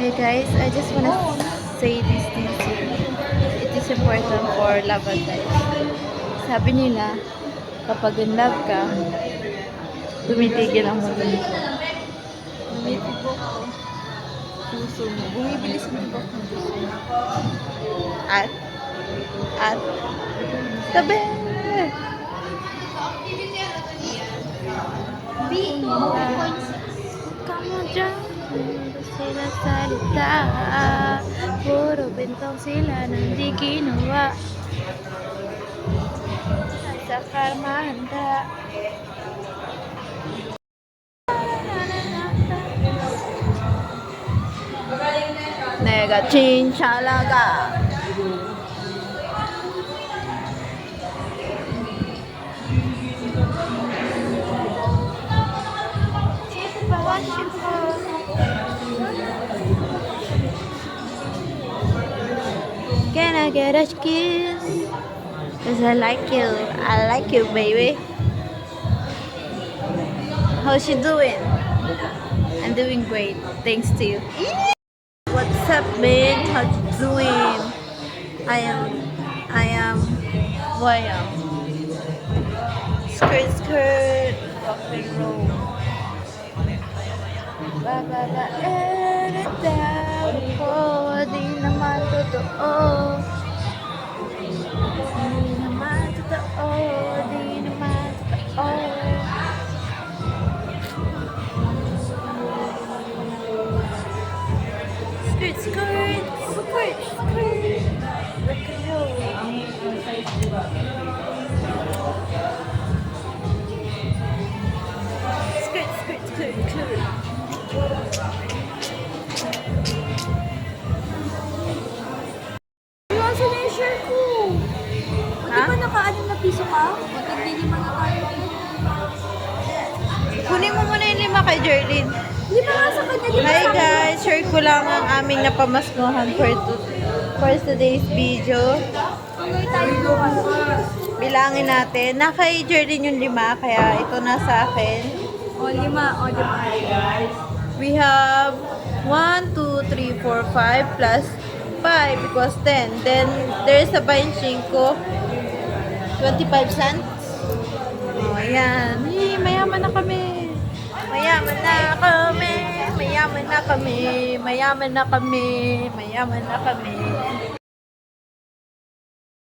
Hey guys, I just wanna say these things here. It is important for love advice. Sabi nila, kapag in love ka, tumitigil ang mundo. Tumitibok ko. Puso mo. Bumibilis ang tibok ng puso mo. At, tabi! Kamu dyan, sila salita. Puro bentong sila nang di ginawa. Sa karmanda. Nega chinchalaga. Can I get a kiss? Cause I like you. I like you, baby. How's she doing? I'm doing great. Thanks to you. What's up, man? How you doing? I am who I am. Skirt, skirt, rock and roll. Ba ba ba, down ko, di naman totoo. Di naman totoo, di naman totoo. Skirt, skirt, skirt, skirt. Rock and roll. Skirt, skirt, skirt, skirt. Nasaan na yung share ko? Di ba naka-anim na piso ka? Mag-lima na tayo. Kunin mo muna yung 5 kay Jerlyn. Lima nga sa kanya. Lima Hi sa akin. guys, share ko lang ang aming napamaskuhan for today's video. Tuloy tayo bukas. Bilangin natin. Na kay Jerlyn yung 5, kaya ito na sa akin. O, lima. O, lima. We have 1, 2, 3, 4, 5 plus 5 equals 10. Then, there's a benching ko. 25 cents. Oh, ayan. Hey, mayaman na kami. Mayaman na kami. Mayaman na kami. Mayaman na kami. Mayaman na kami.